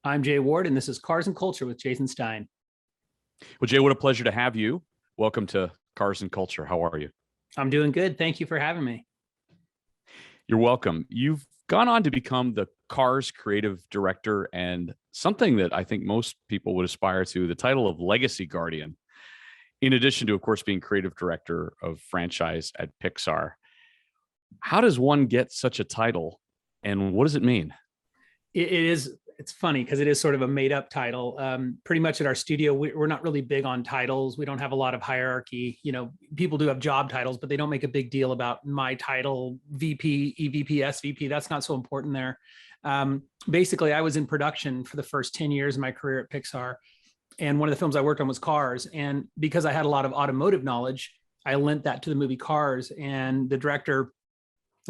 I'm Jay Ward, and this is Cars and Culture with Jason Stein. Well, Jay, what a pleasure to have you. Welcome to Cars and Culture. How are you? I'm doing good. Thank you for having me. You're welcome. You've gone on to become the Cars Creative Director and something that I think most people would aspire to, the title of Legacy Guardian, in addition to, of course, being Creative Director of Franchise at Pixar. How does one get such a title, and what does it mean? It's funny because it is sort of a made up title. Pretty much at our studio, we're not really big on titles. We don't have a lot of hierarchy. People do have job titles, but they don't make a big deal about my title, VP, EVP, SVP. That's not so important there. Basically, I was in production for the first 10 years of my career at Pixar. And one of the films I worked on was Cars. And because I had a lot of automotive knowledge, I lent that to the movie Cars. And the director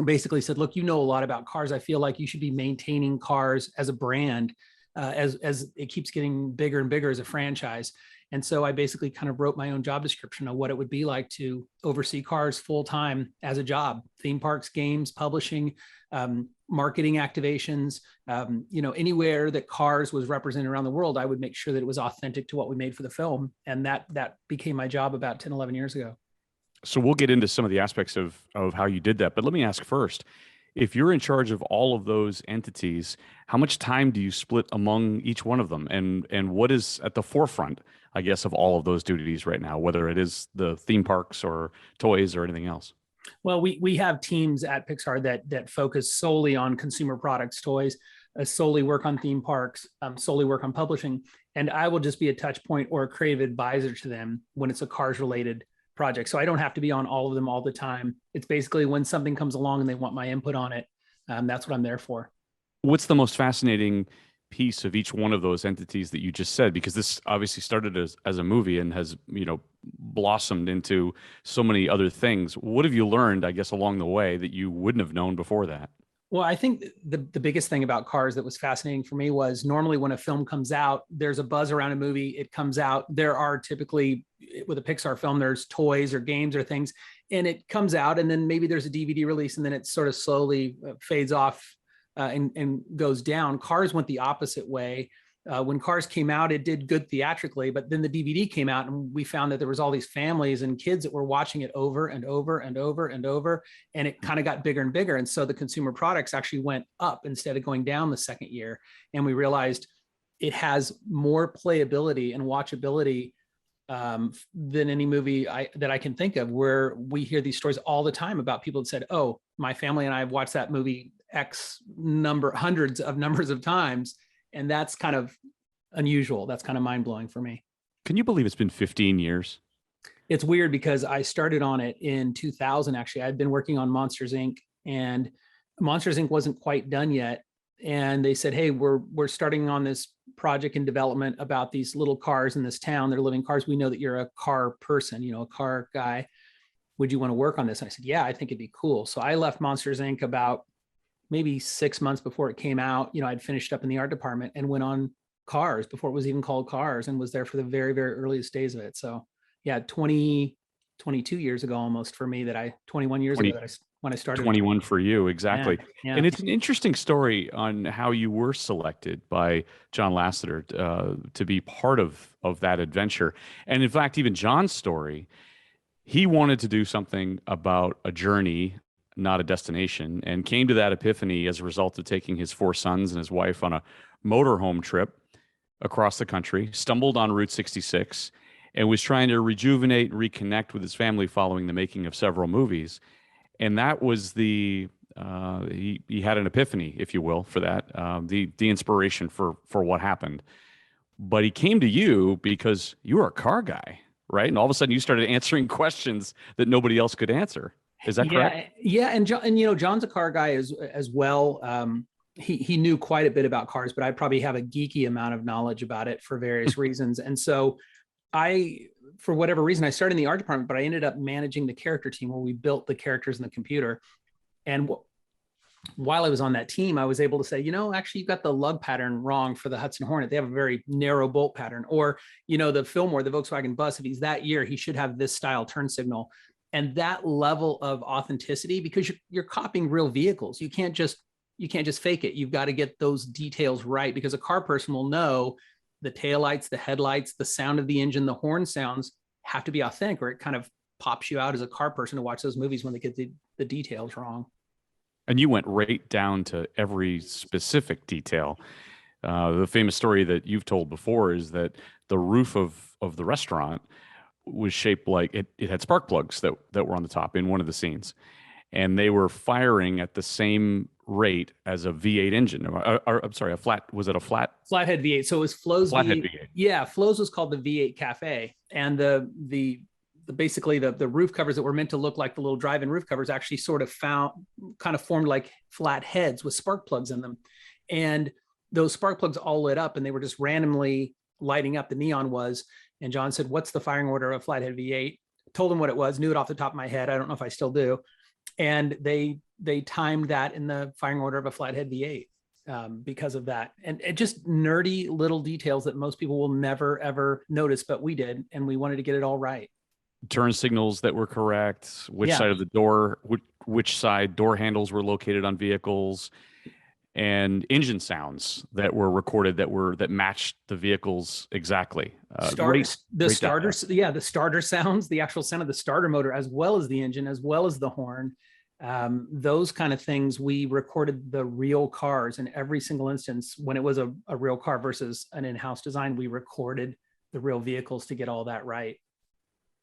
basically said, look, you know a lot about cars. I feel like you should be maintaining Cars as a brand as it keeps getting bigger and bigger as a franchise. And so I basically kind of wrote my own job description of what it would be like to oversee Cars full time as a job: theme parks, games, publishing, marketing activations, anywhere that Cars was represented around the world, I would make sure that it was authentic to what we made for the film. And that became my job about 10, 11 years ago. So we'll get into some of the aspects of how you did that. But let me ask first, if you're in charge of all of those entities, how much time do you split among each one of them? And what is at the forefront, I guess, of all of those duties right now, whether it is the theme parks or toys or anything else? Well, we have teams at Pixar that focus solely on consumer products, toys, solely work on theme parks, solely work on publishing. And I will just be a touch point or a creative advisor to them when it's a Cars related project. So I don't have to be on all of them all the time. It's basically when something comes along and they want my input on it, that's what I'm there for. What's the most fascinating piece of each one of those entities that you just said? Because this obviously started as a movie and has, blossomed into so many other things. What have you learned, I guess, along the way that you wouldn't have known before that? Well, I think the biggest thing about Cars that was fascinating for me was normally when a film comes out, there's a buzz around a movie. It comes out. There are typically, with a Pixar film, there's toys or games or things, and it comes out, and then maybe there's a DVD release, and then it sort of slowly fades off and goes down. Cars went the opposite way. When Cars came out, it did good theatrically, but then the DVD came out and we found that there was all these families and kids that were watching it over and over and over and over, and it kind of got bigger and bigger. And so the consumer products actually went up instead of going down the second year. And we realized it has more playability and watchability than any movie that I can think of, where we hear these stories all the time about people that said, oh, my family and I have watched that movie X hundreds of numbers of times. And that's kind of unusual. That's kind of mind blowing for me. Can you believe it's been 15 years? It's weird because I started on it in 2000. Actually, I'd been working on Monsters Inc. and Monsters Inc. wasn't quite done yet. And they said, hey, we're starting on this project in development about these little cars in this town. They're living cars. We know that you're a car person, a car guy. Would you want to work on this? And I said, yeah, I think it'd be cool. So I left Monsters Inc. about maybe 6 months before it came out. I'd finished up in the art department and went on Cars before it was even called Cars, and was there for the very, very earliest days of it. So yeah, 22 years ago, almost for me, 21 years ago when I started. 21 for you. Exactly. Yeah. And it's an interesting story on how you were selected by John Lasseter to be part of that adventure. And in fact, even John's story, he wanted to do something about a journey, not a destination, and came to that epiphany as a result of taking his 4 sons and his wife on a motorhome trip across the country, stumbled on Route 66, and was trying to rejuvenate and reconnect with his family following the making of several movies. And that was he had an epiphany, if you will, for that, the inspiration for what happened. But he came to you because you were a car guy, right? And all of a sudden you started answering questions that nobody else could answer. Is that correct? Yeah, and John's a car guy as well. He knew quite a bit about cars, but I probably have a geeky amount of knowledge about it for various reasons. And so for whatever reason, I started in the art department, but I ended up managing the character team where we built the characters in the computer. And while I was on that team, I was able to say, actually, you've got the lug pattern wrong for the Hudson Hornet. They have a very narrow bolt pattern. Or, the Fillmore, the Volkswagen bus, if he's that year, he should have this style turn signal. And that level of authenticity, because you're copying real vehicles. You can't just you can't just fake it. You've got to get those details right, because a car person will know the taillights, the headlights, the sound of the engine, the horn sounds have to be authentic, or it kind of pops you out as a car person to watch those movies when they get the details wrong. And you went right down to every specific detail. The famous story that you've told before is that the roof of the restaurant was shaped like it had spark plugs that were on the top in one of the scenes, and they were firing at the same rate as a V8 engine. I'm sorry, a flat, was it a Flathead V8? So it was Flo's flathead V8. V8? Yeah, Flo's was called the V8 Cafe, and the basically the roof covers that were meant to look like the little drive-in roof covers actually sort of kind of formed like flat heads with spark plugs in them, and those spark plugs all lit up, and they were just randomly lighting up. The neon was, and John said, "What's the firing order of a Flathead V8?" Told him what it was, knew it off the top of my head. I don't know if I still do. And they timed that in the firing order of a Flathead V8 because of that. And it just nerdy little details that most people will never, ever notice, but we did. And we wanted to get it all right. Turn signals that were correct, which side of the door, which side door handles were located on vehicles, and engine sounds that were recorded that matched the vehicles exactly. The starter sounds, the actual sound of the starter motor, as well as the engine, as well as the horn. Those kind of things, we recorded the real cars in every single instance. When it was a real car versus an in-house design, we recorded the real vehicles to get all that right.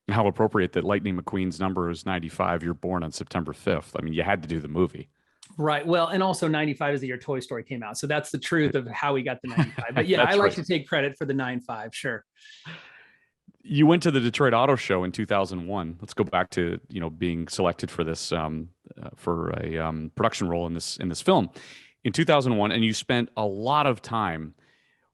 How appropriate that Lightning McQueen's number is 95. You're born on September 5th. I mean, you had to do the movie. Right. Well, and also 95 is the year Toy Story came out. So that's the truth of how we got the 95. But yeah, I like to take credit for the 95. Sure. You went to the Detroit Auto Show in 2001. Let's go back to, being selected for this, for a production role in this film in 2001. And you spent a lot of time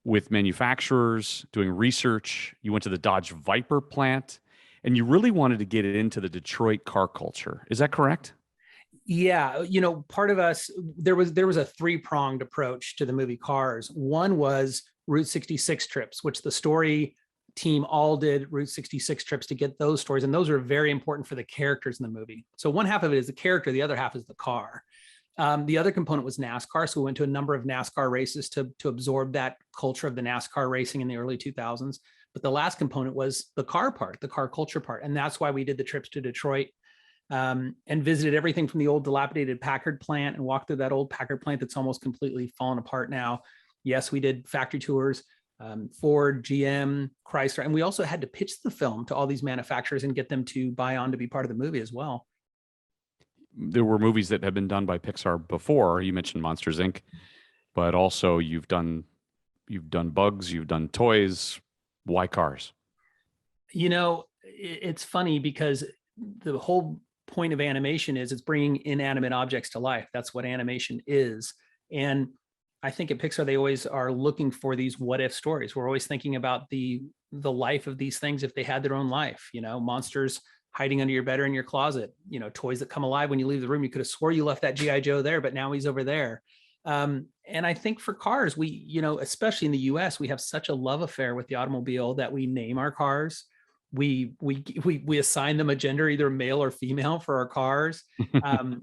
with manufacturers doing research. You went to the Dodge Viper plant, and you really wanted to get it into the Detroit car culture. Is that correct? Yeah, part of us, there was a three-pronged approach to the movie Cars. One was Route 66 trips, which the story team all did Route 66 trips to get those stories, and those are very important for the characters in the movie. So one half of it is the character, the other half is the car. The other component was NASCAR, so we went to a number of NASCAR races to absorb that culture of the NASCAR racing in the early 2000s. But the last component was the car part, the car culture part, and that's why we did the trips to Detroit. And visited everything from the old dilapidated Packard plant and walked through that old Packard plant that's almost completely fallen apart now. Yes, we did factory tours, Ford, GM, Chrysler, and we also had to pitch the film to all these manufacturers and get them to buy on to be part of the movie as well. There were movies that have been done by Pixar before. You mentioned Monsters Inc., but also you've done Bugs, you've done toys. Why Cars? It's funny because the whole point of animation is it's bringing inanimate objects to life. That's what animation is. And I think at Pixar, they always are looking for these what if stories. We're always thinking about the life of these things if they had their own life, monsters hiding under your bed or in your closet, toys that come alive when you leave the room. You could have swore you left that G.I. Joe there, but now he's over there. And I think for cars, we, especially in the US, we have such a love affair with the automobile that we name our cars. We assign them a gender, either male or female, for our cars.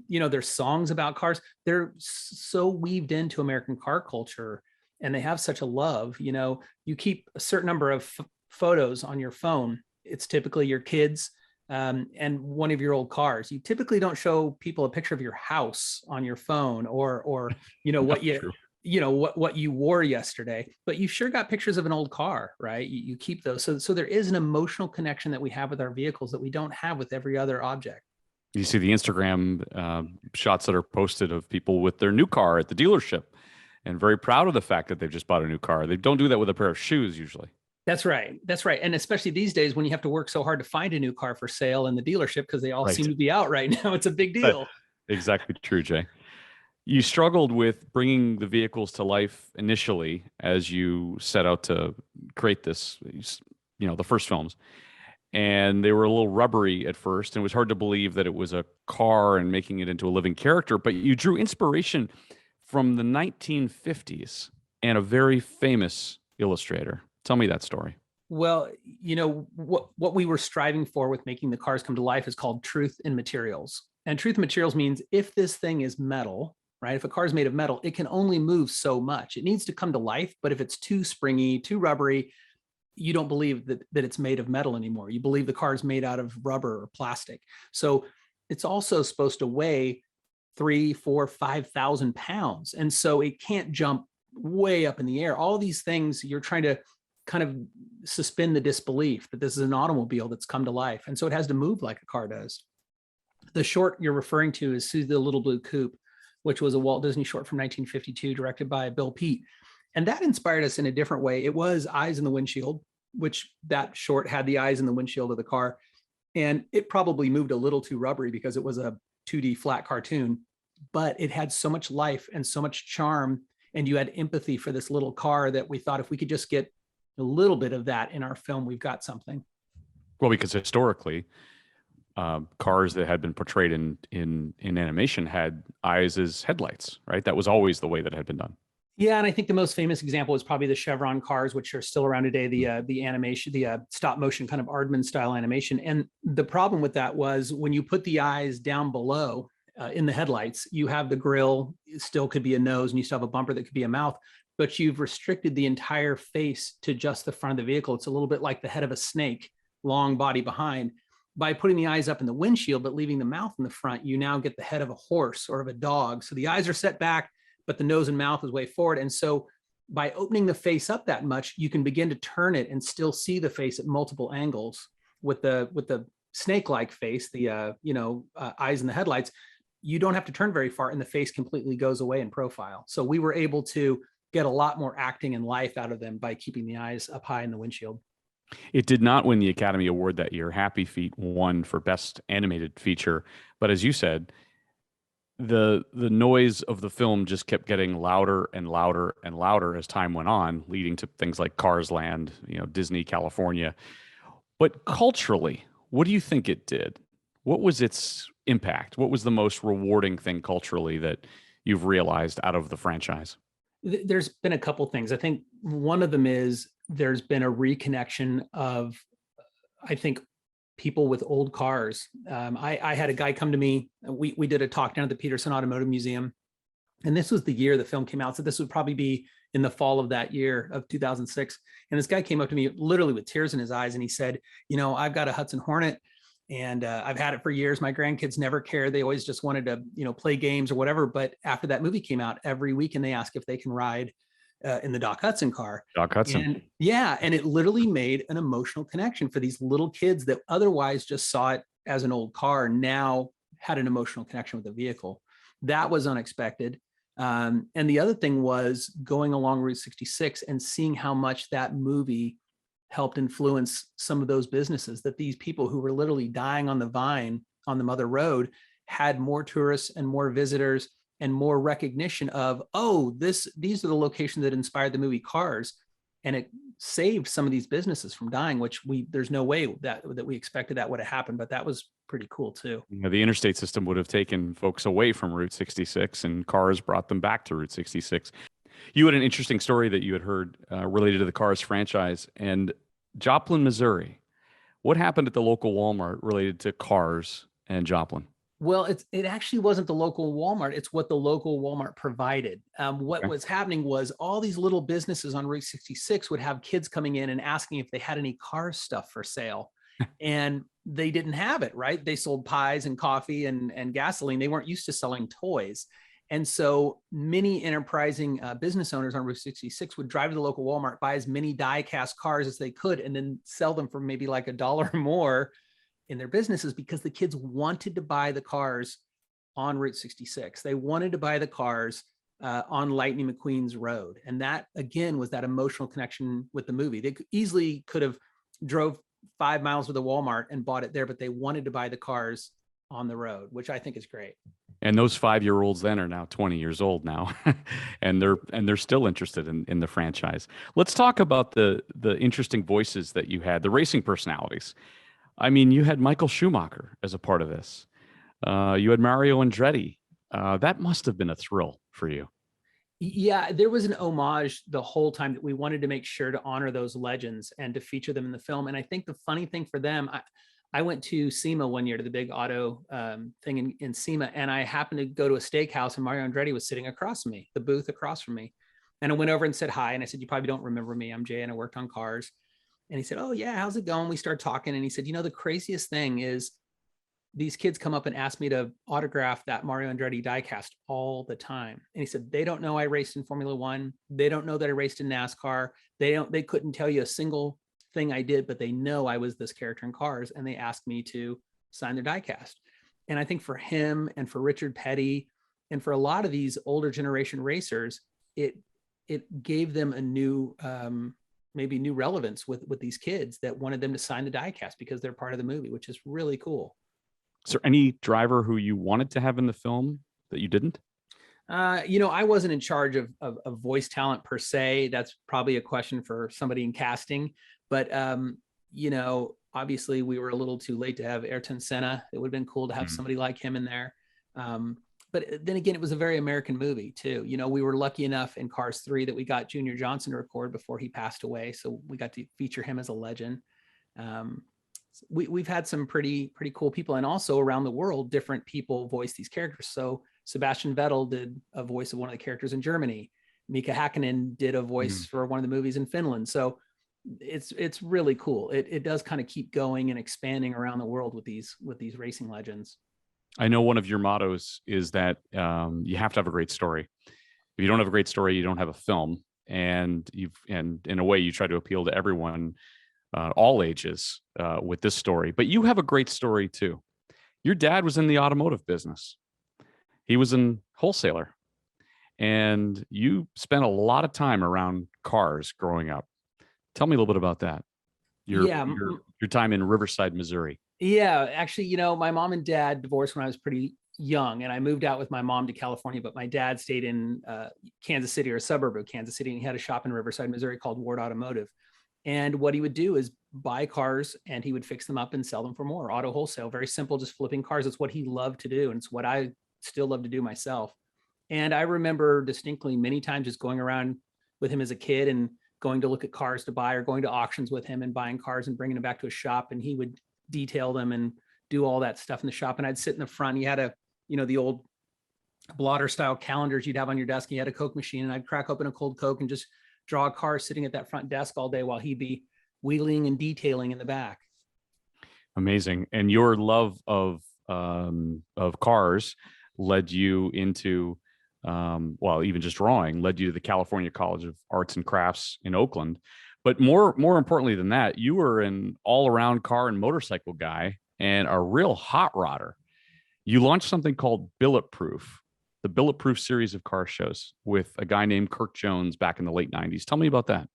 There's songs about cars. They're so weaved into American car culture, and they have such a love. You keep a certain number of photos on your phone. It's typically your kids and one of your old cars. You typically don't show people a picture of your house on your phone or what you wore yesterday, but you sure got pictures of an old car, right? You keep those. So there is an emotional connection that we have with our vehicles that we don't have with every other object. You see the Instagram shots that are posted of people with their new car at the dealership and very proud of the fact that they've just bought a new car. They don't do that with a pair of shoes usually. That's right. And especially these days when you have to work so hard to find a new car for sale in the dealership because they all seem to be out right now. It's a big deal. Exactly true, Jay. You struggled with bringing the vehicles to life initially as you set out to create this, the first films. And they were a little rubbery at first. And it was hard to believe that it was a car and making it into a living character. But you drew inspiration from the 1950s and a very famous illustrator. Tell me that story. Well, what we were striving for with making the cars come to life is called truth in materials. And truth in materials means if this thing is metal, right? If a car is made of metal, it can only move so much. It needs to come to life, but if it's too springy, too rubbery, you don't believe that it's made of metal anymore. You believe the car is made out of rubber or plastic. So it's also supposed to weigh 3, 4, 5,000 pounds. And so it can't jump way up in the air. All these things you're trying to kind of suspend the disbelief that this is an automobile that's come to life. And so it has to move like a car does. The short you're referring to is Susie the Little Blue Coupe, which was a Walt Disney short from 1952, directed by Bill Peet. And that inspired us in a different way. It was Eyes in the Windshield, which that short had the eyes in the windshield of the car. And it probably moved a little too rubbery because it was a 2D flat cartoon, but it had so much life and so much charm. And you had empathy for this little car that we thought if we could just get a little bit of that in our film, we've got something. Well, because historically, cars that had been portrayed in animation had eyes as headlights, right? That was always the way that it had been done. Yeah, and I think the most famous example is probably the Chevron cars, which are still around today. The animation, the stop motion kind of Aardman style animation. And the problem with that was when you put the eyes down below in the headlights, you have the grill, it still could be a nose, and you still have a bumper that could be a mouth, but you've restricted the entire face to just the front of the vehicle. It's a little bit like the head of a snake, long body behind. By putting the eyes up in the windshield, but leaving the mouth in the front, you now get the head of a horse or of a dog. So the eyes are set back, but the nose and mouth is way forward. And so by opening the face up that much, you can begin to turn it and still see the face at multiple angles. With the snake-like face, the eyes in the headlights, you don't have to turn very far and the face completely goes away in profile. So we were able to get a lot more acting and life out of them by keeping the eyes up high in the windshield. It did not win the Academy Award that year. Happy Feet won for Best Animated Feature. But as you said, the noise of the film just kept getting louder and louder and louder as time went on, leading to things like Cars Land, Disney California. But culturally, what do you think it did? What was its impact? What was the most rewarding thing culturally that you've realized out of the franchise? There's been a couple things. I think one of them is there's been a reconnection of, I think, people with old cars. I had a guy come to me. We did a talk down at the Peterson Automotive Museum, and this was the year the film came out. So this would probably be in the fall of that year of 2006. And this guy came up to me literally with tears in his eyes, and he said, I've got a Hudson Hornet, and I've had it for years. My grandkids never cared. They always just wanted to, play games or whatever. But after that movie came out, every weekend they ask if they can ride in the Doc Hudson car. Doc Hudson. And and it literally made an emotional connection for these little kids that otherwise just saw it as an old car, now had an emotional connection with the vehicle. That was unexpected. And the other thing was going along Route 66 and seeing how much that movie helped influence some of those businesses, that these people who were literally dying on the vine on the Mother Road had more tourists and more visitors and more recognition of, these are the locations that inspired the movie Cars. And it saved some of these businesses from dying, which there's no way that we expected that would have happened, but that was pretty cool too. The interstate system would have taken folks away from Route 66 and Cars brought them back to Route 66. You had an interesting story that you had heard related to the Cars franchise and Joplin, Missouri. What happened at the local Walmart related to Cars and Joplin? Well, it actually wasn't the local Walmart. It's what the local Walmart provided. What was happening was all these little businesses on Route 66 would have kids coming in and asking if they had any car stuff for sale. And they didn't have it, right? They sold pies and coffee and gasoline. They weren't used to selling toys. And so many enterprising business owners on Route 66 would drive to the local Walmart, buy as many die-cast cars as they could, and then sell them for maybe like $1 more in their businesses, because the kids wanted to buy the cars on Route 66. They wanted to buy the cars on Lightning McQueen's road. And that, again, was that emotional connection with the movie. They easily could have drove 5 miles to the Walmart and bought it there, but they wanted to buy the cars on the road, which I think is great. And those 5-year-olds then are now 20 years old now, and they're still interested in the franchise. Let's talk about the interesting voices that you had, the racing personalities. I mean, you had Michael Schumacher as a part of this. You had Mario Andretti. That must have been a thrill for you. Yeah, there was an homage the whole time that we wanted to make sure to honor those legends and to feature them in the film. And I think the funny thing for them, I went to SEMA one year, to the big auto thing in SEMA, and I happened to go to a steakhouse, and Mario Andretti was sitting across from me, the booth across from me. And I went over and said hi. And I said, "You probably don't remember me. I'm Jay, and I worked on cars." And he said, "Oh yeah, how's it going?" We started talking, and he said, "The craziest thing is these kids come up and ask me to autograph that Mario Andretti diecast all the time." And he said, "They don't know I raced in Formula One. They don't know that I raced in NASCAR. They couldn't tell you a single thing I did, but they know I was this character in cars, and they asked me to sign their diecast." And I think for him and for Richard Petty and for a lot of these older generation racers, it gave them a new maybe new relevance with these kids that wanted them to sign the diecast because they're part of the movie, which is really cool. Is there any driver who you wanted to have in the film that you didn't? I wasn't in charge of voice talent per se. That's probably a question for somebody in casting. But obviously we were a little too late to have Ayrton Senna. It would have been cool to have somebody like him in there. But then again, it was a very American movie too. We were lucky enough in Cars 3 that we got Junior Johnson to record before he passed away. So we got to feature him as a legend. We've had some pretty cool people, and also around the world, different people voice these characters. So Sebastian Vettel did a voice of one of the characters in Germany. Mika Hakkinen did a voice for one of the movies in Finland. So it's really cool. It does kind of keep going and expanding around the world with these racing legends. I know one of your mottos is that you have to have a great story. If you don't have a great story, you don't have a film. And in a way, you try to appeal to everyone, all ages, with this story. But you have a great story too. Your dad was in the automotive business. He was a wholesaler, and you spent a lot of time around cars growing up. Tell me a little bit about that. Your time in Riverside, Missouri. Yeah, actually, my mom and dad divorced when I was pretty young, and I moved out with my mom to California, but my dad stayed in Kansas City, or a suburb of Kansas City, and he had a shop in Riverside, Missouri called Ward Automotive. And what he would do is buy cars, and he would fix them up and sell them for more. Auto wholesale, very simple, just flipping cars. It's what he loved to do, and it's what I still love to do myself. And I remember distinctly many times just going around with him as a kid and going to look at cars to buy, or going to auctions with him and buying cars and bringing them back to a shop, and he would detail them and do all that stuff in the shop. And I'd sit in the front. He had the old blotter style calendars you'd have on your desk. He had a Coke machine, and I'd crack open a cold Coke and just draw a car sitting at that front desk all day while he'd be wheeling and detailing in the back. Amazing. And your love of cars led you into, even just drawing led you to the California College of Arts and Crafts in Oakland. But more importantly than that, you were an all-around car and motorcycle guy and a real hot rodder. You launched something called Billet Proof, the Billet Proof series of car shows with a guy named Kirk Jones back in the late 90s. Tell me about that.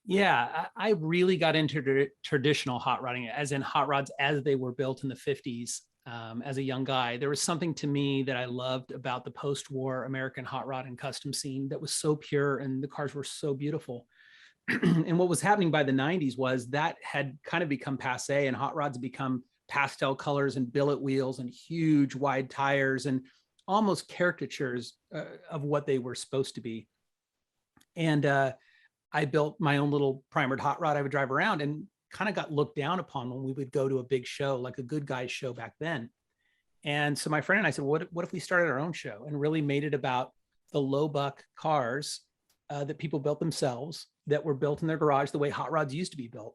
Yeah, I really got into traditional hot rodding, as in hot rods as they were built in the 50s. As a young guy, there was something to me that I loved about the post-war American hot rod and custom scene that was so pure, and the cars were so beautiful. And what was happening by the 90s was that had kind of become passé, and hot rods had become pastel colors and billet wheels and huge wide tires and almost caricatures of what they were supposed to be. And I built my own little primered hot rod I would drive around, and kind of got looked down upon when we would go to a big show, like a Good Guys show back then. And so my friend and I said, what if we started our own show and really made it about the low buck cars that people built themselves, that were built in their garage the way hot rods used to be built.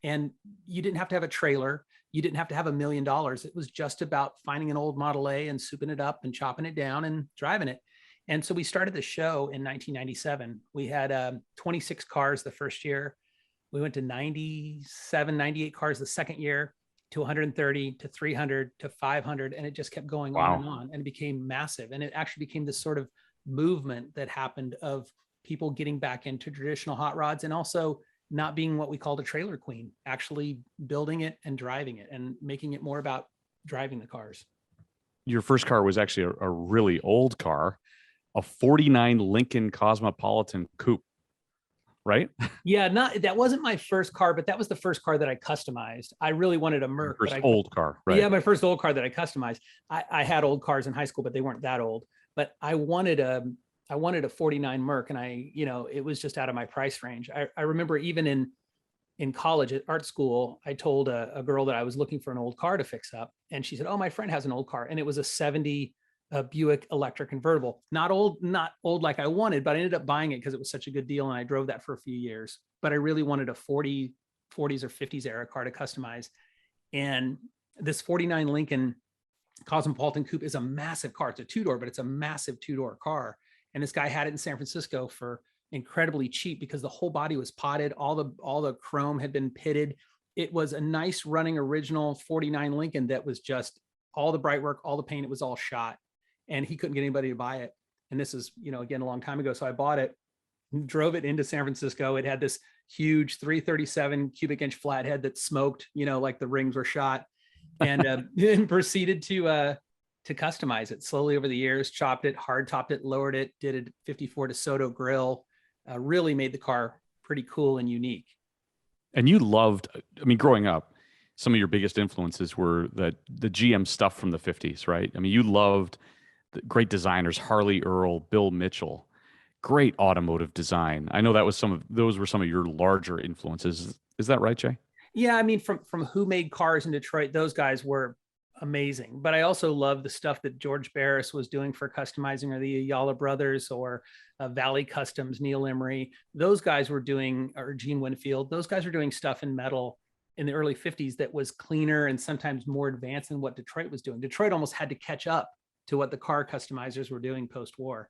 And you didn't have to have a trailer. You didn't have to have $1 million. It was just about finding an old Model A and souping it up and chopping it down and driving it. And so we started the show in 1997. We had 26 cars the first year. We went to 97, 98 cars the second year, to 130, to 300, to 500. And it just kept going on and on. And it became massive. And it actually became this sort of movement that happened of people getting back into traditional hot rods, and also not being what we called a trailer queen, actually building it and driving it and making it more about driving the cars. Your first car was actually a really old car, a 49 Lincoln Cosmopolitan Coupe, right? Yeah, that wasn't my first car, but that was the first car that I customized. I really wanted a Merc. Old car, right? Yeah, my first old car that I customized. I had old cars in high school, but they weren't that old. But I wanted a 49 Merc, and it was just out of my price range. I remember even in in college at art school, I told a girl that I was looking for an old car to fix up. And she said, oh, my friend has an old car. And it was a 70 Buick electric convertible. Not old like I wanted, but I ended up buying it because it was such a good deal. And I drove that for a few years. But I really wanted a 40s or 50s era car to customize. And this 49 Lincoln Cosmopolitan Coupe is a massive car. It's a two-door, but it's a massive two-door car. And this guy had it in San Francisco for incredibly cheap because the whole body was potted. All the chrome had been pitted. It was a nice running original 49 Lincoln that was just all the bright work, all the paint. It was all shot, and he couldn't get anybody to buy it. And this is, again, a long time ago. So I bought it, drove it into San Francisco. It had this huge 337 cubic inch flathead that smoked, like the rings were shot, and then proceeded to customize it slowly over the years, chopped it, hard topped it, lowered it, did a 54 DeSoto grill, really made the car pretty cool and unique. And you loved, growing up, some of your biggest influences were the GM stuff from the 50s, right? You loved the great designers, Harley Earl, Bill Mitchell, great automotive design. I know those were some of your larger influences. Is that right, Jay? Yeah, from who made cars in Detroit, those guys were amazing. But I also love the stuff that George Barris was doing for customizing, or the Ayala brothers, or Valley Customs, Neil Emery. Those guys were doing, or Gene Winfield, those guys were doing stuff in metal in the early 50s that was cleaner and sometimes more advanced than what Detroit was doing. Detroit almost had to catch up to what the car customizers were doing post-war.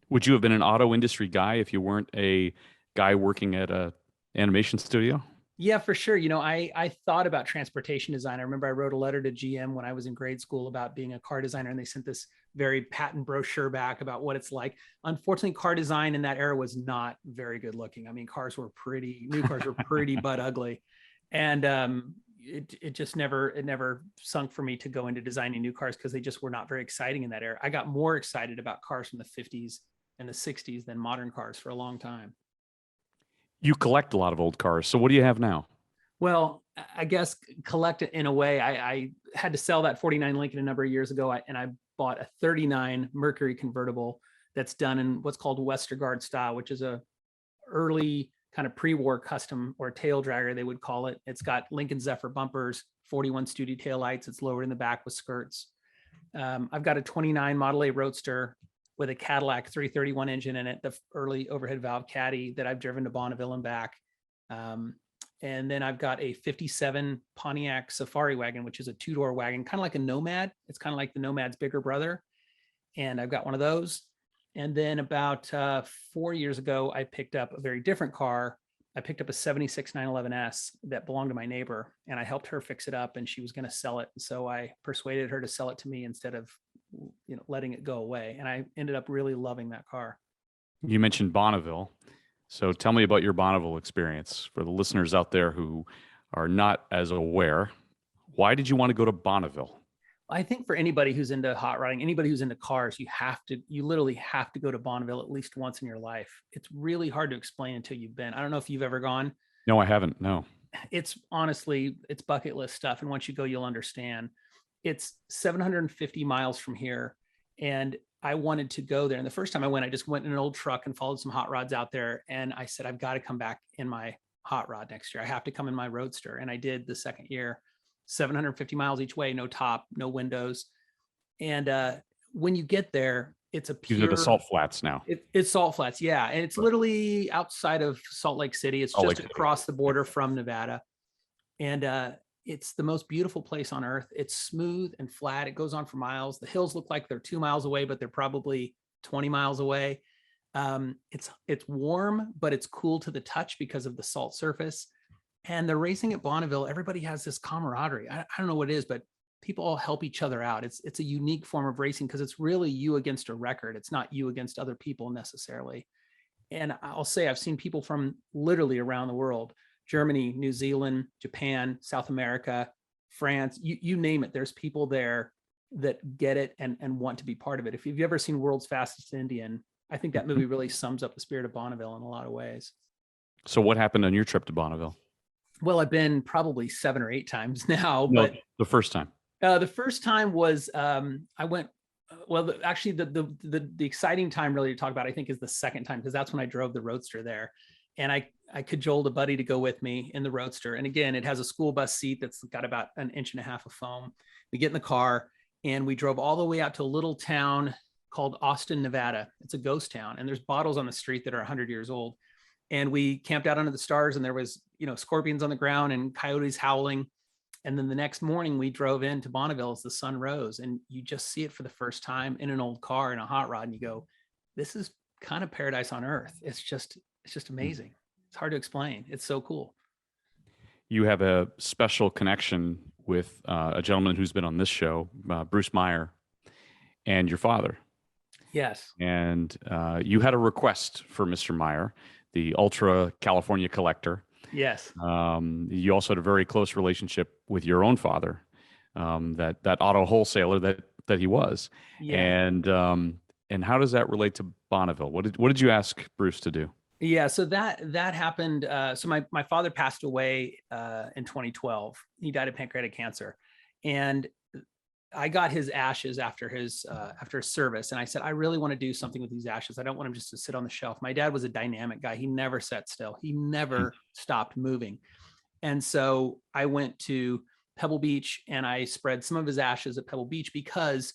Would you have been an auto industry guy if you weren't a guy working at a animation studio? Yeah, for sure. I thought about transportation design. I remember I wrote a letter to GM when I was in grade school about being a car designer, and they sent this very patent brochure back about what it's like. Unfortunately, car design in that era was not very good looking. New cars were pretty butt ugly. And it just never sunk for me to go into designing new cars because they just were not very exciting in that era. I got more excited about cars from the 50s and the 60s than modern cars for a long time. You collect a lot of old cars. So what do you have now? Well, I guess collect it in a way. I had to sell that 49 Lincoln a number of years ago, and I bought a 39 Mercury convertible that's done in what's called Westergaard style, which is a early kind of pre-war custom, or tail dragger, they would call it. It's got Lincoln Zephyr bumpers, 41 Studi taillights. It's lowered in the back with skirts. I've got a 29 Model A Roadster with a Cadillac 331 engine in it, the early overhead valve caddy that I've driven to Bonneville and back. And then I've got a 57 Pontiac Safari wagon, which is a two-door wagon, kind of like a Nomad. It's kind of like the Nomad's bigger brother. And I've got one of those. And then about 4 years ago, I picked up a very different car. I picked up a 76 911S that belonged to my neighbor, and I helped her fix it up, and she was going to sell it. So I persuaded her to sell it to me instead of letting it go away. And I ended up really loving that car. You mentioned Bonneville. So tell me about your Bonneville experience for the listeners out there who are not as aware. Why did you want to go to Bonneville? I think for anybody who's into hot rodding, anybody who's into cars, you literally have to go to Bonneville at least once in your life. It's really hard to explain until you've been. I don't know if you've ever gone. No, I haven't. No. It's honestly, it's bucket list stuff. And once you go, you'll understand. It's 750 miles from here. And I wanted to go there. And the first time I went, I just went in an old truck and followed some hot rods out there. And I said, I've got to come back in my hot rod next year. I have to come in my Roadster. And I did the second year. 750 miles each way, no top, no windows. And when you get there, it's a pure... These are the salt flats now. It's salt flats, yeah. And it's literally outside of Salt Lake City. It's just across the border from Nevada. And it's the most beautiful place on earth. It's smooth and flat. It goes on for miles. The hills look like they're 2 miles away, but they're probably 20 miles away. It's warm, but it's cool to the touch because of the salt surface. And the racing at Bonneville, everybody has this camaraderie. I don't know what it is, but people all help each other out. It's a unique form of racing because it's really you against a record. It's not you against other people necessarily. And I'll say I've seen people from literally around the world: Germany, New Zealand, Japan, South America, France, you name it. There's people there that get it and want to be part of it. If you've ever seen World's Fastest Indian, I think that movie really sums up the spirit of Bonneville in a lot of ways. So what happened on your trip to Bonneville? Well, I've been probably 7 or 8 times now, but no, the first time. The first time was I went. Well, actually, the exciting time really to talk about, I think, is the second time, because that's when I drove the Roadster there, and I cajoled a buddy to go with me in the Roadster. And again, it has a school bus seat that's got about an inch and a half of foam. We get in the car and we drove all the way out to a little town called Austin, Nevada. It's a ghost town. And there's bottles on the street that are 100 years old. And we camped out under the stars, and there was, scorpions on the ground and coyotes howling. And then the next morning we drove into Bonneville as the sun rose, and you just see it for the first time in an old car in a hot rod. And you go, this is kind of paradise on earth. It's just amazing. It's hard to explain. It's so cool. You have a special connection with a gentleman who's been on this show, Bruce Meyer, and your father. Yes. And you had a request for Mr. Meyer, the ultra California collector. Yes. You also had a very close relationship with your own father, that auto wholesaler that he was. Yeah. And how does that relate to Bonneville? What did you ask Bruce to do? Yeah, so that happened. So my father passed away in 2012. He died of pancreatic cancer, and I got his ashes after his service, and I said, I really want to do something with these ashes. I don't want them just to sit on the shelf. My dad was a dynamic guy. He never sat still. He never stopped moving. And so I went to Pebble Beach and I spread some of his ashes at Pebble Beach because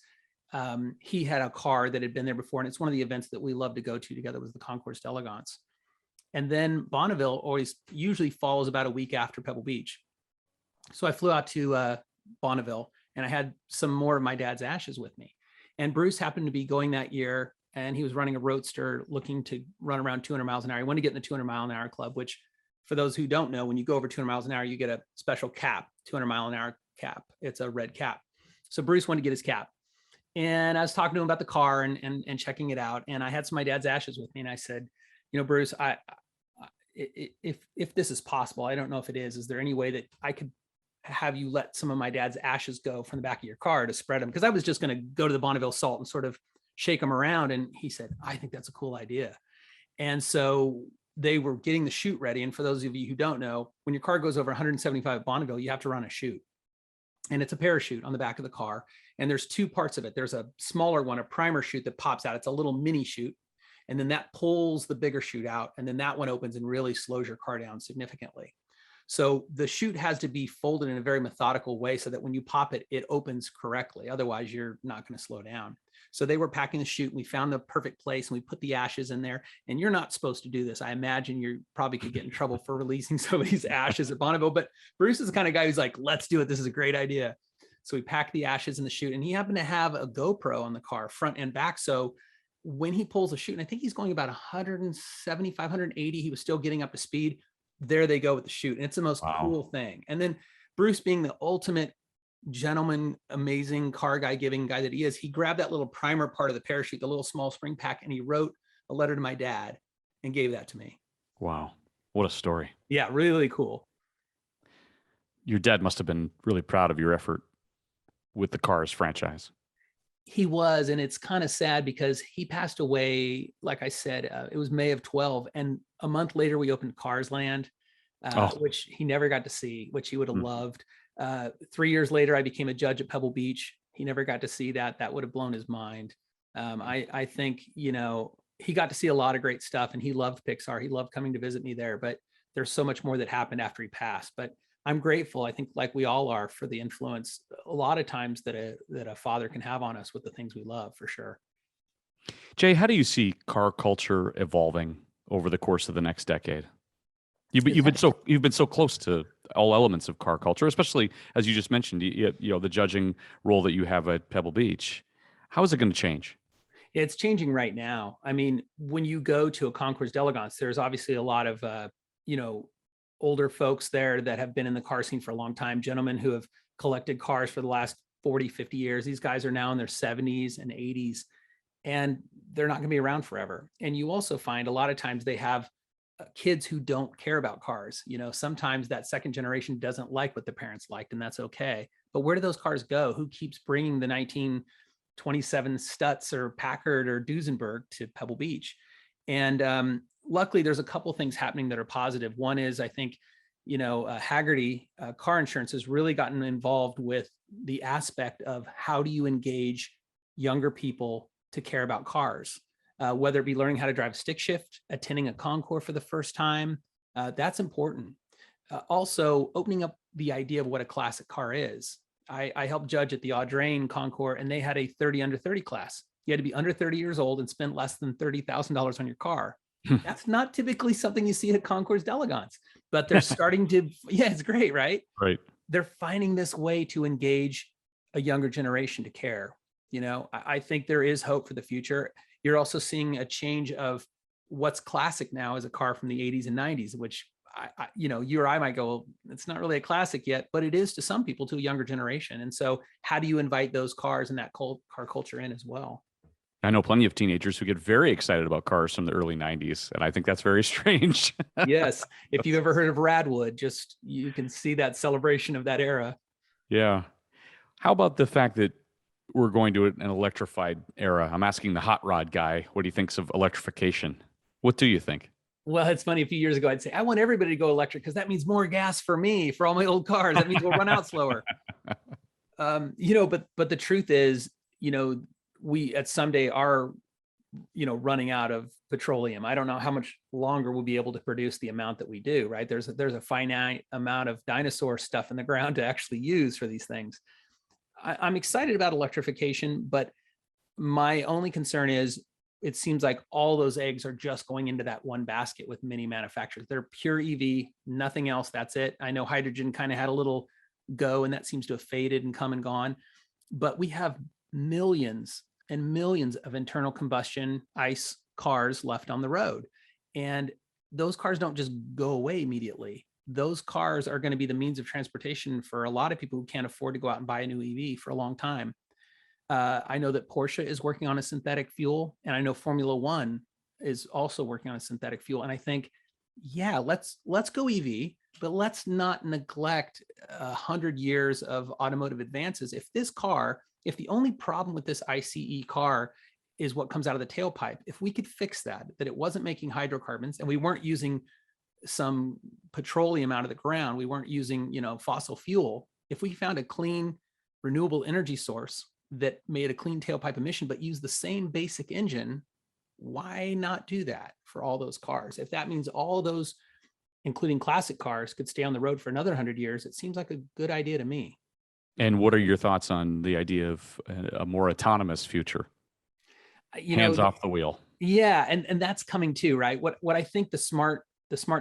he had a car that had been there before. And it's one of the events that we love to go to together, was the Concours d'Elegance. And then Bonneville usually falls about a week after Pebble Beach. So I flew out to Bonneville, and I had some more of my dad's ashes with me. And Bruce happened to be going that year, and he was running a Roadster looking to run around 200 miles an hour. He wanted to get in the 200 mile an hour club, which, for those who don't know, when you go over 200 miles an hour, you get a special cap, 200 mile an hour cap. It's a red cap. So Bruce wanted to get his cap. And I was talking to him about the car and checking it out. And I had some of my dad's ashes with me. And I said, Bruce, if this is possible, I don't know if it is there any way that I could have you let some of my dad's ashes go from the back of your car to spread them? Because I was just going to go to the Bonneville Salt and sort of shake them around. And he said, I think that's a cool idea. And so they were getting the chute ready. And for those of you who don't know, when your car goes over 175 at Bonneville, you have to run a chute. And it's a parachute on the back of the car. And there's two parts of it. There's a smaller one, a primer chute that pops out. It's a little mini chute. And then that pulls the bigger chute out. And then that one opens and really slows your car down significantly. So the chute has to be folded in a very methodical way so that when you pop it, it opens correctly. Otherwise, you're not going to slow down. So they were packing the chute, and we found the perfect place, and we put the ashes in there. And you're not supposed to do this. I imagine you probably could get in trouble for releasing some of these ashes at Bonneville. But Bruce is the kind of guy who's like, let's do it. This is a great idea. So we packed the ashes in the chute, and he happened to have a GoPro on the car, front and back. So when he pulls the chute, and I think he's going about 175, 180, he was still getting up to speed. There they go with the chute. And it's the most cool thing. And then Bruce, being the ultimate gentleman, amazing car guy, giving guy that he is, he grabbed that little primer part of the parachute, the little small spring pack, and he wrote a letter to my dad and gave that to me. Wow. What a story. Yeah, really cool. Your dad must have been really proud of your effort with the Cars franchise. He was, and it's kind of sad because he passed away, like I said, it was May of 12. And a month later, we opened Cars Land, which he never got to see, which he would have loved. 3 years later, I became a judge at Pebble Beach. He never got to see that. That would have blown his mind. I think, he got to see a lot of great stuff, and he loved Pixar. He loved coming to visit me there, but there's so much more that happened after he passed. But I'm grateful, I think, like we all are, for the influence a lot of times that a father can have on us with the things we love, for sure. Jay, how do you see car culture evolving over the course of the next decade? You've been so close to all elements of car culture, especially as you just mentioned, the judging role that you have at Pebble Beach. How is it going to change? It's changing right now. I mean, when you go to a Concours d'Elegance, there's obviously a lot of older folks there that have been in the car scene for a long time, gentlemen who have collected cars for the last 40, 50 years. These guys are now in their 70s and 80s, and they're not going to be around forever. And you also find a lot of times they have kids who don't care about cars. Sometimes that second generation doesn't like what the parents liked, and that's okay. But where do those cars go? Who keeps bringing the 1927 Stutz or Packard or Duesenberg to Pebble Beach? And luckily, there's a couple things happening that are positive. One is, I think, Haggerty Car Insurance has really gotten involved with the aspect of how do you engage younger people to care about cars, whether it be learning how to drive stick shift, attending a Concours for the first time, That's important. Also, opening up the idea of what a classic car is. I helped judge at the Audrain Concours, and they had a 30 under 30 class. You had to be under 30 years old and spend less than $30,000 on your car. That's not typically something you see at Concours d'Elegance, but they're starting to, yeah, it's great, right? Right. They're finding this way to engage a younger generation to care. I think there is hope for the future. You're also seeing a change of what's classic now as a car from the 80s and 90s, which you or I might go, well, it's not really a classic yet, but it is to some people, to a younger generation. And so how do you invite those cars and that car culture in as well? I know plenty of teenagers who get very excited about cars from the early 90s, and I think that's very strange. Yes. If you've ever heard of Radwood, just you can see that celebration of that era. Yeah. How about the fact that we're going to an electrified era? I'm asking the hot rod guy what he thinks of electrification. What do you think? Well, it's funny. A few years ago, I'd say, I want everybody to go electric because that means more gas for me, for all my old cars. That means we'll run out slower. But the truth is, we at someday are, running out of petroleum. I don't know how much longer we'll be able to produce the amount that we do, right? There's a finite amount of dinosaur stuff in the ground to actually use for these things. I'm excited about electrification, but my only concern is it seems like all those eggs are just going into that one basket with many manufacturers. They're pure EV, nothing else. That's it. I know hydrogen kind of had a little go, and that seems to have faded and come and gone. But we have millions and millions of internal combustion ICE cars left on the road. And those cars don't just go away immediately. Those cars are going to be the means of transportation for a lot of people who can't afford to go out and buy a new EV for a long time. I know that Porsche is working on a synthetic fuel, and I know Formula One is also working on a synthetic fuel. And I think, yeah, let's go EV, but let's not neglect 100 years of automotive advances. If the only problem with this ICE car is what comes out of the tailpipe, if we could fix that it wasn't making hydrocarbons and we weren't using some petroleum out of the ground, we weren't using, fossil fuel. If we found a clean, renewable energy source that made a clean tailpipe emission, but used the same basic engine, why not do that for all those cars? If that means all those, including classic cars, could stay on the road for another 100 years, it seems like a good idea to me. And what are your thoughts on the idea of a more autonomous future? Hands off the wheel. Yeah, and that's coming too, right? What I think the smart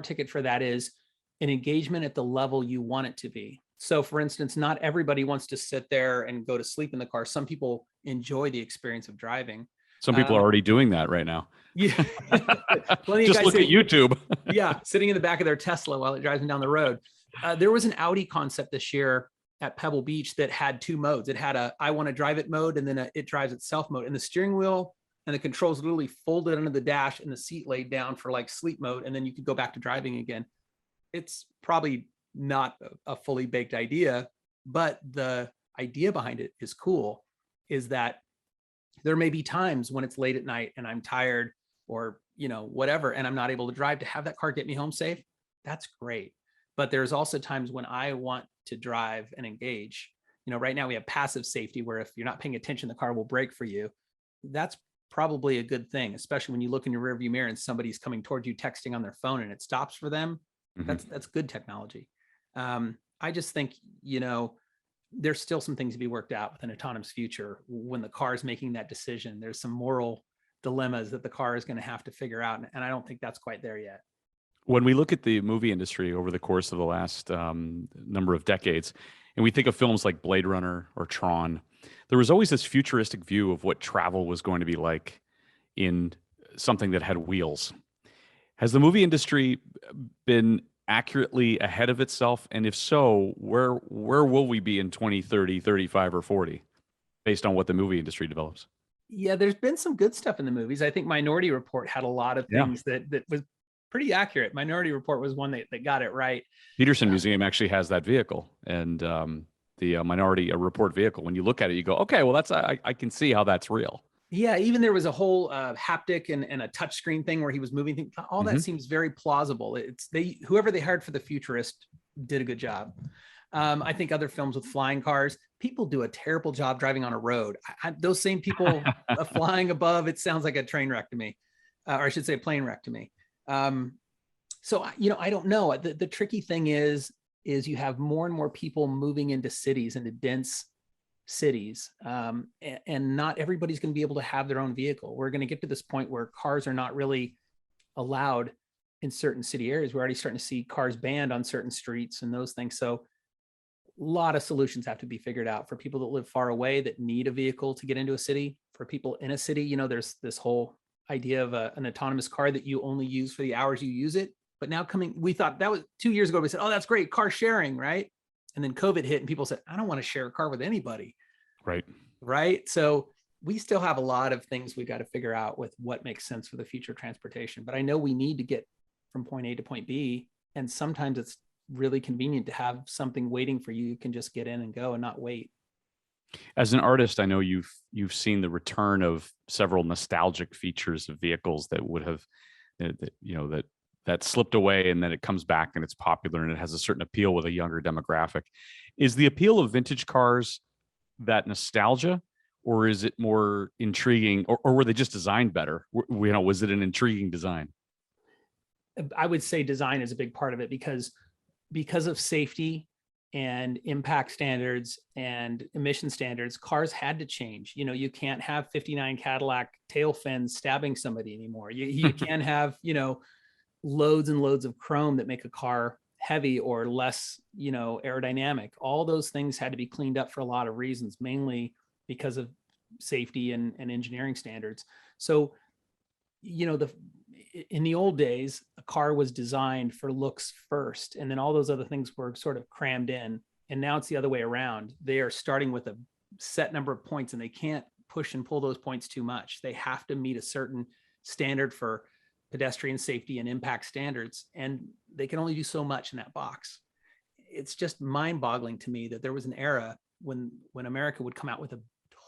ticket for that is an engagement at the level you want it to be. So for instance, not everybody wants to sit there and go to sleep in the car. Some people enjoy the experience of driving. Some people are already doing that right now. Yeah. Just look at YouTube. Yeah, sitting in the back of their Tesla while it drives them down the road. There was an Audi concept this year at Pebble Beach that had two modes. It had a I want to drive it mode, and then it drives itself mode. And the steering wheel and the controls literally folded under the dash and the seat laid down for like sleep mode. And then you could go back to driving again. It's probably not a fully baked idea, but the idea behind it is cool, is that there may be times when it's late at night and I'm tired or, whatever, and I'm not able to drive, to have that car get me home safe. That's great. But there's also times when I want to drive and engage. Right now we have passive safety where if you're not paying attention, the car will brake for you. That's probably a good thing, especially when you look in your rearview mirror and somebody's coming towards you texting on their phone and it stops for them. Mm-hmm. That's good technology. I just think, there's still some things to be worked out with an autonomous future. When the car is making that decision, there's some moral dilemmas that the car is going to have to figure out. And I don't think that's quite there yet. When we look at the movie industry over the course of the last number of decades, and we think of films like Blade Runner or Tron, there was always this futuristic view of what travel was going to be like in something that had wheels. Has the movie industry been accurately ahead of itself? And if so, where will we be in 20, 30, 35, or 40 based on what the movie industry develops? Yeah, there's been some good stuff in the movies. I think Minority Report had a lot of things that was pretty accurate. Minority Report was one that got it right. Peterson Museum actually has that vehicle, and the Minority Report vehicle. When you look at it, you go, okay, well, I can see how that's real. Yeah, even there was a whole haptic and a touch screen thing where he was moving things. All that seems very plausible. Whoever they hired for the futurist did a good job. I think other films with flying cars, people do a terrible job driving on a road. Those same people flying above, it sounds like a train wreck to me, or I should say a plane wreck to me. So, I don't know. The tricky thing is you have more and more people moving into cities, into dense cities, and not everybody's going to be able to have their own vehicle. We're going to get to this point where cars are not really allowed in certain city areas. We're already starting to see cars banned on certain streets and those things. So a lot of solutions have to be figured out for people that live far away that need a vehicle to get into a city. For people in a city, there's this whole idea of an autonomous car that you only use for the hours you use it. But now we thought that was 2 years ago. We said, oh, that's great, car sharing, right? And then COVID hit and people said, I don't want to share a car with anybody. Right. Right. So we still have a lot of things we got to figure out with what makes sense for the future of transportation. But I know we need to get from point A to point B. And sometimes it's really convenient to have something waiting for you. You can just get in and go and not wait. As an artist, I know you've seen the return of several nostalgic features of vehicles that would have, that slipped away, and then it comes back and it's popular and it has a certain appeal with a younger demographic. Is the appeal of vintage cars that nostalgia, or is it more intriguing, or were they just designed better? Was it an intriguing design? I would say design is a big part of it because of safety and impact standards and emission standards, cars had to change. You can't have 59 Cadillac tail fins stabbing somebody anymore. You can't have, loads and loads of chrome that make a car heavy or less, aerodynamic. All those things had to be cleaned up for a lot of reasons, mainly because of safety and engineering standards. So, in the old days, a car was designed for looks first, and then all those other things were sort of crammed in. And now it's the other way around. They are starting with a set number of points, and they can't push and pull those points too much. They have to meet a certain standard for pedestrian safety and impact standards, and they can only do so much in that box. It's just mind-boggling to me that there was an era when America would come out with a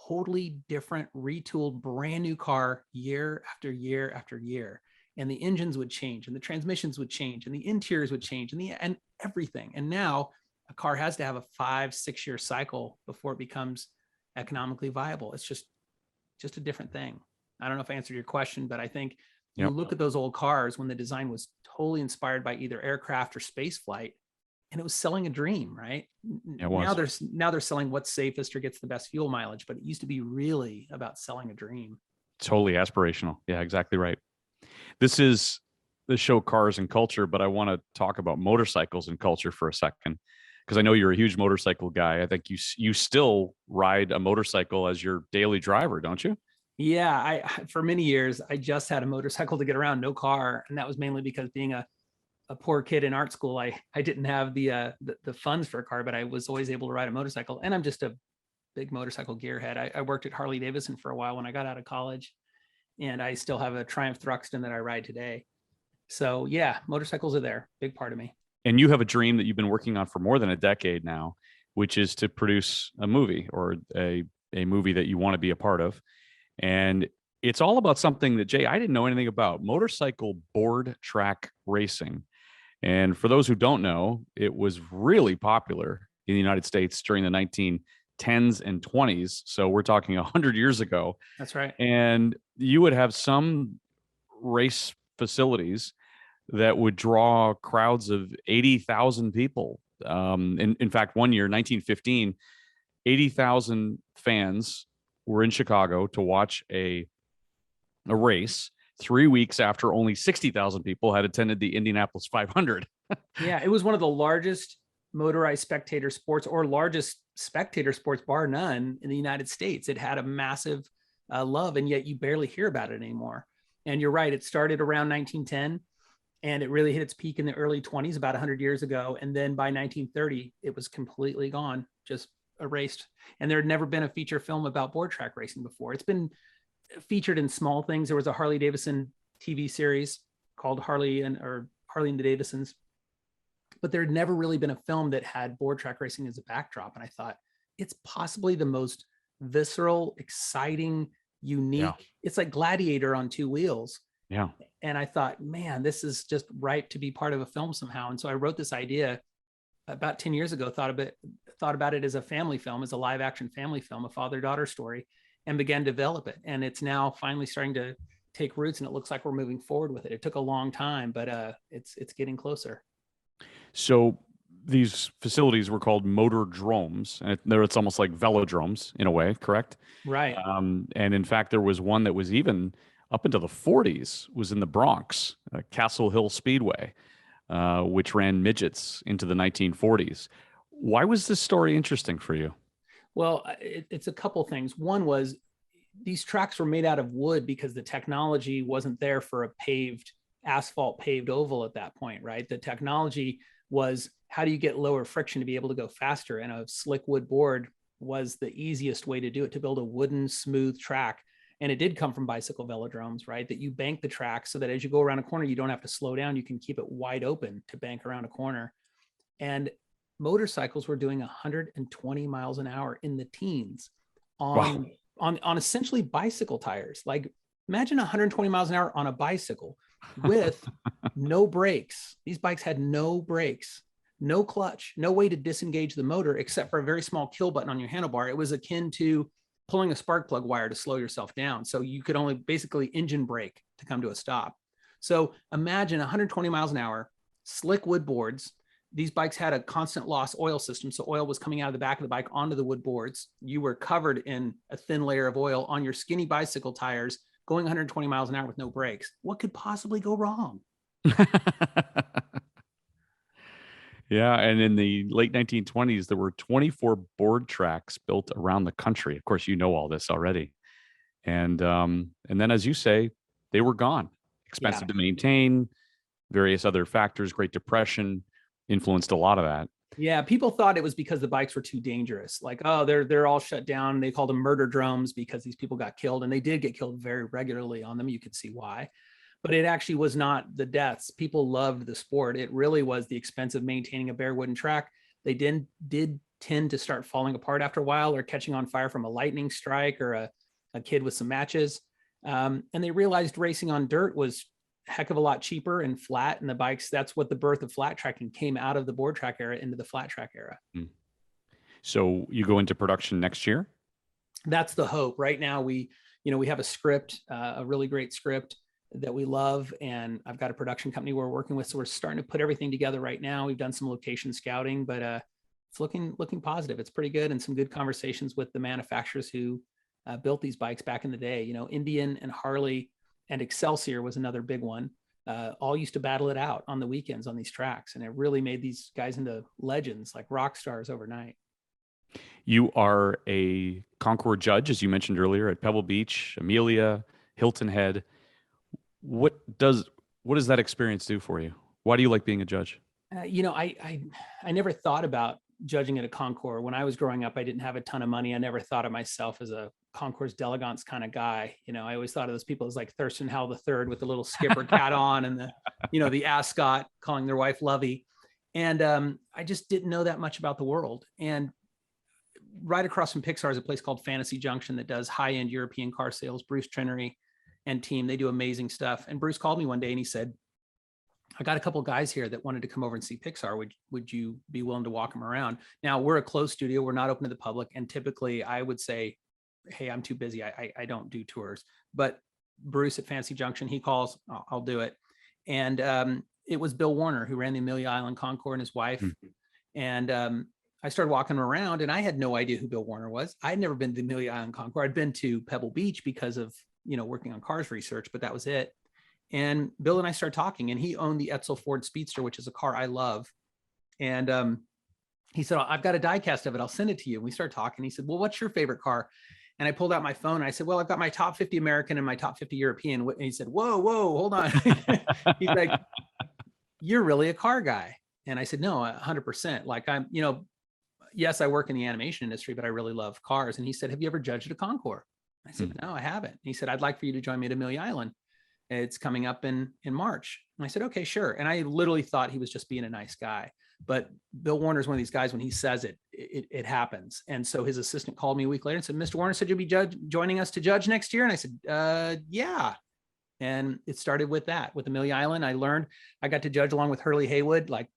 totally different, retooled, brand new car year after year after year. And the engines would change, and the transmissions would change, and the interiors would change, and everything. And now a car has to have a 5-6 year cycle before it becomes economically viable. It's just a different thing. I don't know if I answered your question, but I think you look at those old cars when the design was totally inspired by either aircraft or space flight, and it was selling a dream, right? It was. Now they're selling what's safest or gets the best fuel mileage, but it used to be really about selling a dream. Totally aspirational. Yeah, exactly right. This is the show Cars and Culture, but I want to talk about motorcycles and culture for a second, because I know you're a huge motorcycle guy. I think you still ride a motorcycle as your daily driver, don't you? Yeah, for many years I just had a motorcycle to get around, no car, and that was mainly because being a poor kid in art school, I didn't have the funds for a car, but I was always able to ride a motorcycle. And I'm just a big motorcycle gearhead. I worked at Harley Davidson for a while when I got out of college, and I still have a Triumph Thruxton that I ride today. So yeah, motorcycles are there, big part of me. And you have a dream that you've been working on for more than a decade now, which is to produce a movie, or a movie that you want to be a part of. And it's all about something that, Jay, I didn't know anything about: motorcycle board track racing. And for those who don't know, it was really popular in the United States during the 1910s and 20s. So we're talking 100 years ago. That's right. And you would have some race facilities that would draw crowds of 80,000 people. In fact, one year, 1915, 80,000 fans were in Chicago to watch a race 3 weeks after only 60,000 people had attended the Indianapolis 500. Yeah, it was one of the largest motorized spectator sports, or largest spectator sports bar none, in the United States. It had a massive love, and yet you barely hear about it anymore. And you're right, it started around 1910, and it really hit its peak in the early 20s, about 100 years ago. And then by 1930, it was completely gone, just erased. And there had never been a feature film about board track racing before. It's been featured in small things. There was a Harley Davidson TV series called Harley and the Davidsons, but there had never really been a film that had board track racing as a backdrop. And I thought, it's possibly the most visceral, exciting, unique. Yeah. It's like Gladiator on two wheels. Yeah. And I thought, man, this is just ripe to be part of a film somehow. And so I wrote this idea about 10 years ago, thought about it as a family film, as a live action family film, a father-daughter story, and began to develop it. And it's now finally starting to take roots, and it looks like we're moving forward with it. It took a long time, but it's getting closer. So these facilities were called motor dromes, and it's almost like velodromes in a way, correct? Right. And in fact, there was one that was even up into the 40s, was in the Bronx, Castle Hill Speedway, which ran midgets into the 1940s. Why was this story interesting for you? Well, it's a couple things. One was these tracks were made out of wood because the technology wasn't there for a asphalt paved oval at that point, right? The technology was, how do you get lower friction to be able to go faster? And a slick wood board was the easiest way to do it, to build a wooden smooth track. And it did come from bicycle velodromes, right? That you bank the track so that as you go around a corner, you don't have to slow down. You can keep it wide open to bank around a corner. And motorcycles were doing 120 miles an hour in the teens Wow. on essentially bicycle tires. Like, imagine 120 miles an hour on a bicycle with no brakes. These bikes had no brakes, no clutch, no way to disengage the motor except for a very small kill button on your handlebar. It was akin to pulling a spark plug wire to slow yourself down. So you could only basically engine brake to come to a stop. So imagine 120 miles an hour, slick wood boards. These bikes had a constant loss oil system. So oil was coming out of the back of the bike onto the wood boards. You were covered in a thin layer of oil on your skinny bicycle tires, going 120 miles an hour with no brakes. What could possibly go wrong? Yeah, and in the late 1920s, there were 24 board tracks built around the country. Of course, you know all this already. And then, as you say, they were gone. Yeah. Expensive to maintain, various other factors, Great Depression influenced a lot of that. Yeah, people thought it was because the bikes were too dangerous. Like, oh, they're all shut down. They called them murder drones because these people got killed, and they did get killed very regularly on them. You could see why, but it actually was not the deaths. People loved the sport. It really was the expense of maintaining a bare wooden track. They did tend to start falling apart after a while, or catching on fire from a lightning strike or a kid with some matches. And they realized racing on dirt was heck of a lot cheaper and flat, and the bikes, that's what the birth of flat tracking came out of the board track era into the flat track era. Mm. So you go into production next year? That's the hope. Right now we have a script, a really great script that we love, and I've got a production company we're working with, so we're starting to put everything together right now. We've done some location scouting, but it's looking positive. It's pretty good, and some good conversations with the manufacturers who built these bikes back in the day. Indian and Harley and Excelsior was another big one. All used to battle it out on the weekends on these tracks, and it really made these guys into legends, like rock stars overnight. You are a Concours judge, as you mentioned earlier, at Pebble Beach, Amelia, Hilton Head. What does that experience do for you? Why do you like being a judge? I never thought about judging at a Concours. When I was growing up, I didn't have a ton of money. I never thought of myself as a Concours d'Elegance kind of guy. I always thought of those people as like Thurston Howell III with the little skipper hat on, and the ascot calling their wife Lovey. And I just didn't know that much about the world. And right across from Pixar is a place called Fantasy Junction that does high-end European car sales. Bruce Trinery and team, they do amazing stuff. And Bruce called me one day and he said, I got a couple of guys here that wanted to come over and see Pixar. Would you be willing to walk them around? Now, we're a closed studio. We're not open to the public. And typically I would say, hey, I'm too busy. I don't do tours. But Bruce at Fantasy Junction, he calls, I'll do it. And it was Bill Warner who ran the Amelia Island Concours, and his wife. Mm-hmm. And I started walking around, and I had no idea who Bill Warner was. I'd never been to the Amelia Island Concours. I'd been to Pebble Beach because of, working on cars research, but that was it. And Bill and I started talking, and he owned the Edsel Ford Speedster, which is a car I love. And he said, I've got a die cast of it. I'll send it to you. And we started talking. He said, well, what's your favorite car? And I pulled out my phone, and I said, well, I've got my top 50 American and my top 50 European. And he said, whoa, hold on. He's like, you're really a car guy. And I said, no, 100%. Like, I'm, yes, I work in the animation industry, but I really love cars. And he said, have you ever judged at a Concours? I said, no, I haven't. And he said, I'd like for you to join me at Amelia Island. It's coming up in March. And I said, okay, sure. And I literally thought he was just being a nice guy. But Bill Warner is one of these guys, when he says it happens. And so his assistant called me a week later and said, Mr. Warner said you'll be joining us to judge next year. And I said, yeah. And it started with that. With Amelia Island, I got to judge along with Hurley Haywood, like,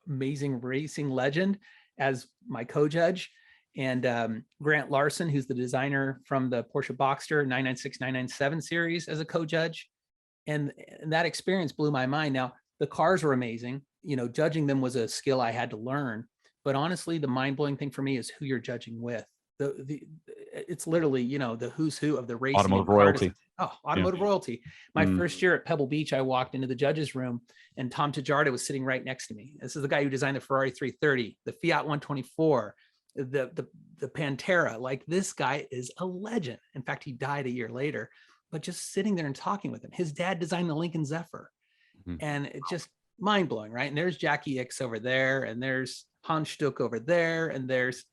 amazing racing legend, as my co-judge. And Grant Larson, who's the designer from the Porsche Boxster 996, 997 series, as a co-judge. And that experience blew my mind. Now, the cars were amazing. Judging them was a skill I had to learn. But honestly, the mind-blowing thing for me is who you're judging with. It's literally, the who's who of the racing. Automotive royalty. Automotive royalty. My first year at Pebble Beach, I walked into the judges' room, and Tom Tajarda was sitting right next to me. This is the guy who designed the Ferrari 330, the Fiat 124, the Pantera. Like, this guy is a legend. In fact, he died a year later. But just sitting there and talking with him, his dad designed the Lincoln Zephyr, and it's just mind blowing, right? And there's Jackie Ickx over there, and there's Hans Stuck over there, and there's,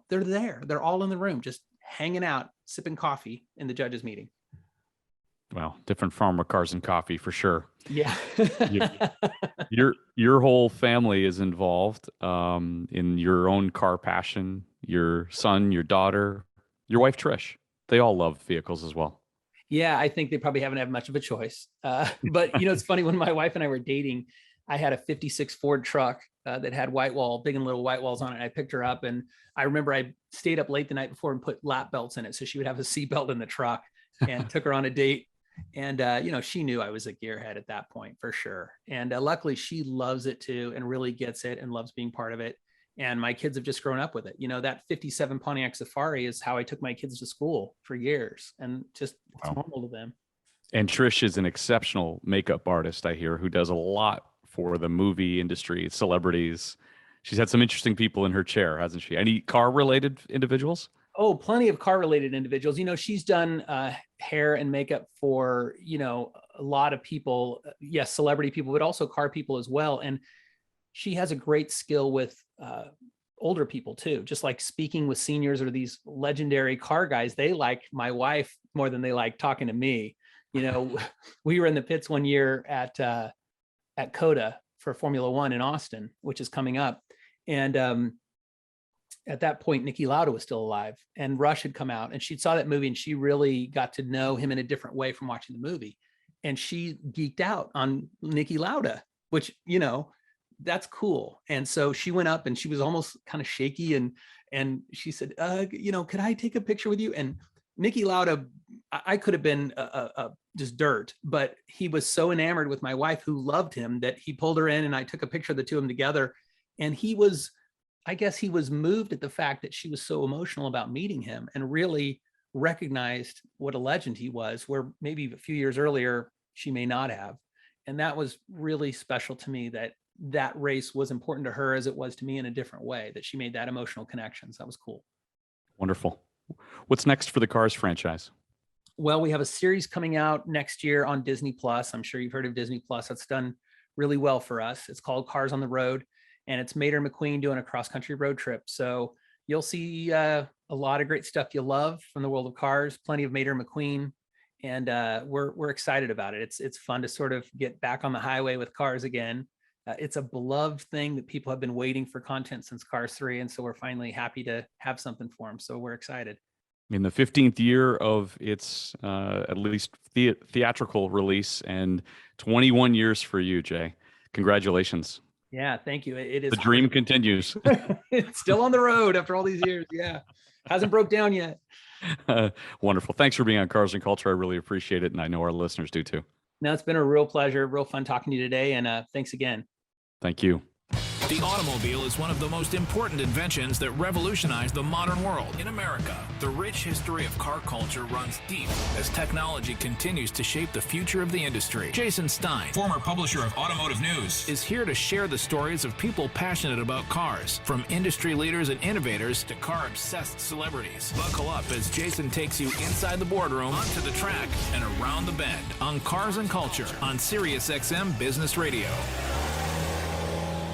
they're there. They're all in the room, just hanging out, sipping coffee in the judges' meeting. Well, different farm of cars and coffee for sure. Yeah. Your whole family is involved in your own car passion. Your son, your daughter, your wife Trish, they all love vehicles as well. Yeah, I think they probably haven't had much of a choice. But it's funny, when my wife and I were dating, I had a 56 Ford truck that had big and little white walls on it. I picked her up, and I remember I stayed up late the night before and put lap belts in it so she would have a seatbelt in the truck, and took her on a date. And, she knew I was a gearhead at that point for sure. And luckily she loves it too, and really gets it and loves being part of it. And my kids have just grown up with it. That 57 Pontiac Safari is how I took my kids to school for years, and just it's normal to them. And Trish is an exceptional makeup artist, I hear, who does a lot for the movie industry, celebrities. She's had some interesting people in her chair, hasn't she? Any car-related individuals? Oh, plenty of car-related individuals. She's done hair and makeup for, a lot of people. Yes, celebrity people, but also car people as well. And she has a great skill with older people too, just like speaking with seniors or these legendary car guys. They like my wife more than they like talking to me. We were in the pits one year at COTA for Formula One in Austin, which is coming up. And at that point, Niki Lauda was still alive, and Rush had come out, and she saw that movie, and she really got to know him in a different way from watching the movie. And she geeked out on Niki Lauda, which, that's cool. And so she went up, and she was almost kind of shaky, and she said, could I take a picture with you? And Niki Lauda, I could have been just dirt, but he was so enamored with my wife, who loved him, that he pulled her in, and I took a picture of the two of them together. And I guess he was moved at the fact that she was so emotional about meeting him, and really recognized what a legend he was, where maybe a few years earlier she may not have. And that was really special to me, that race was important to her as it was to me, in a different way, that she made that emotional connection. So that was cool. Wonderful. What's next for the Cars franchise? Well, we have a series coming out next year on Disney Plus. I'm sure you've heard of Disney Plus. That's done really well for us. It's called Cars on the Road, and it's Mater McQueen doing a cross-country road trip. So you'll see a lot of great stuff you love from the world of cars, plenty of Mater McQueen, and we're excited about it. It's fun to sort of get back on the highway with cars again. It's a beloved thing that people have been waiting for content since Cars 3, and so we're finally happy to have something for them. So we're excited. In the 15th year of its at least theatrical release, and 21 years for you, Jay. Congratulations. Yeah, thank you. It is. The dream continues. It's still on the road after all these years. Yeah, hasn't broke down yet. Wonderful. Thanks for being on Cars and Culture. I really appreciate it, and I know our listeners do too. No, it's been a real pleasure, real fun talking to you today, and thanks again. Thank you. The automobile is one of the most important inventions that revolutionized the modern world. In America, the rich history of car culture runs deep as technology continues to shape the future of the industry. Jason Stein, former publisher of Automotive News, is here to share the stories of people passionate about cars, from industry leaders and innovators to car-obsessed celebrities. Buckle up as Jason takes you inside the boardroom, onto the track, and around the bend on Cars and Culture on SiriusXM Business Radio.